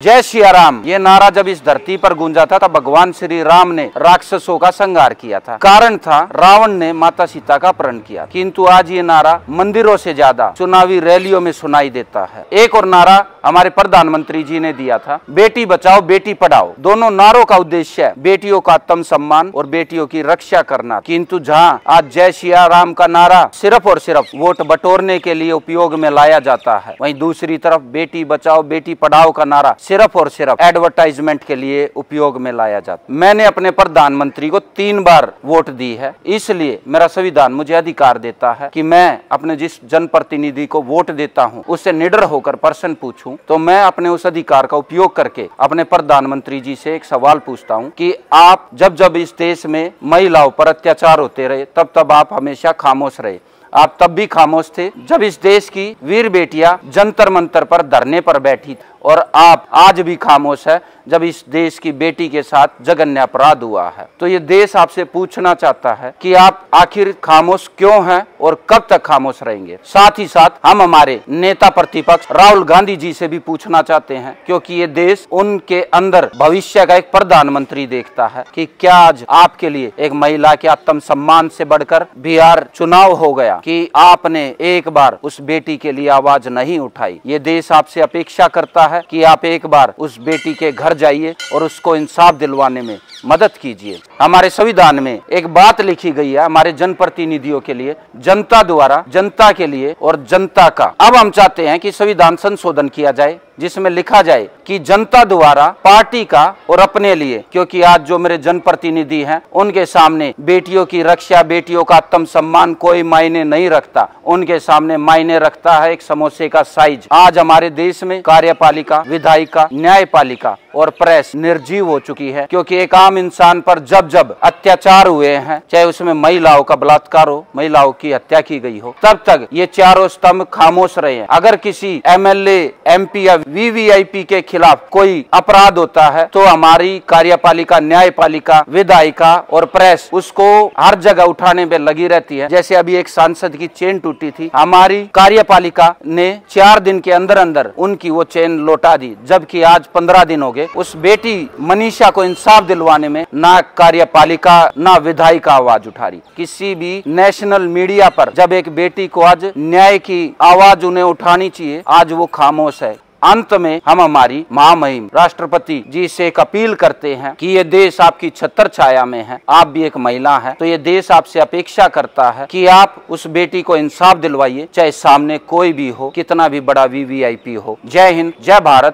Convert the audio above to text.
जय सिया राम ये नारा जब इस धरती पर गूंजा था तब भगवान श्री राम ने राक्षसों का संहार किया था। कारण था रावण ने माता सीता का अपहरण किया। किंतु आज ये नारा मंदिरों से ज्यादा चुनावी रैलियों में सुनाई देता है। एक और नारा हमारे प्रधानमंत्री जी ने दिया था, बेटी बचाओ बेटी पढ़ाओ। दोनों नारों का उद्देश्य है बेटियों का आत्म सम्मान और बेटियों की रक्षा करना। किंतु जहाँ आज जय सिया राम का नारा सिर्फ और सिर्फ वोट बटोरने के लिए उपयोग में लाया जाता है, वहीं दूसरी तरफ बेटी बचाओ बेटी पढ़ाओ का नारा सिर्फ और सिर्फ एडवर्टाइजमेंट के लिए उपयोग में लाया जाता। मैंने अपने प्रधानमंत्री को 3 बार वोट दी है, इसलिए मेरा संविधान मुझे अधिकार देता है कि मैं अपने जिस जनप्रतिनिधि को वोट देता हूं उससे निडर होकर प्रश्न पूछूं। तो मैं अपने उस अधिकार का उपयोग करके अपने प्रधानमंत्री जी से एक सवाल पूछता हूं कि आप जब जब इस देश में महिलाओं पर अत्याचार होते रहे तब तब आप हमेशा खामोश रहे। आप तब भी खामोश थे जब इस देश की वीर बेटियां जंतर मंतर पर धरने पर बैठी, और आप आज भी खामोश है जब इस देश की बेटी के साथ जघन्य अपराध हुआ है। तो ये देश आपसे पूछना चाहता है कि आप आखिर खामोश क्यों हैं और कब तक खामोश रहेंगे। साथ ही साथ हम हमारे नेता प्रतिपक्ष राहुल गांधी जी से भी पूछना चाहते हैं, क्योंकि ये देश उनके अंदर भविष्य का एक प्रधानमंत्री देखता है, कि क्या आज आपके लिए एक महिला के आत्म सम्मान से बढ़कर बिहार चुनाव हो गया कि आपने एक बार उस बेटी के लिए आवाज नहीं उठाई। ये देश आपसे अपेक्षा करता है कि आप एक बार उस बेटी के घर जाइए और उसको इंसाफ दिलवाने में मदद कीजिए। हमारे संविधान में एक बात लिखी गई है हमारे जनप्रतिनिधियों के लिए, जनता द्वारा जनता के लिए और जनता का। अब हम चाहते हैं कि संविधान संशोधन किया जाए जिसमें लिखा जाए कि जनता द्वारा पार्टी का और अपने लिए, क्योंकि आज जो मेरे जनप्रतिनिधि हैं उनके सामने बेटियों की रक्षा बेटियों का आत्म सम्मान कोई मायने नहीं रखता। उनके सामने मायने रखता है एक समोसे का साइज। आज हमारे देश में कार्यपालिका, विधायिका, न्यायपालिका और प्रेस निर्जीव हो चुकी है, क्योंकि एक आम इंसान पर जब जब अत्याचार हुए हैं, चाहे उसमें महिलाओं का बलात्कार हो, महिलाओं की हत्या की गई हो, तब तक ये चारों स्तंभ खामोश रहे हैं। अगर किसी एमएलए, एमपी या वीवीआईपी के खिलाफ कोई अपराध होता है तो हमारी कार्यपालिका, न्यायपालिका, विधायिका और प्रेस उसको हर जगह उठाने में लगी रहती है। जैसे अभी एक सांसद की चेन टूटी थी, हमारी कार्यपालिका ने 4 दिन के अंदर अंदर उनकी वो चेन लौटा दी, जबकि आज 15 दिन हो गए। उस बेटी मनीषा को इंसाफ दिलवाने में ना कार्यपालिका ना विधायिका आवाज उठा रही। किसी भी नेशनल मीडिया पर जब एक बेटी को आज न्याय की आवाज उन्हें उठानी चाहिए, आज वो खामोश है। अंत में हम हमारी महामहिम राष्ट्रपति जी से एक अपील करते हैं कि ये देश आपकी छत्र छाया में है, आप भी एक महिला हैं, तो ये देश आपसे अपेक्षा करता है कि आप उस बेटी को इंसाफ दिलवाइए, चाहे सामने कोई भी हो, कितना भी बड़ा वीवीआईपी हो। जय हिंद, जय भारत।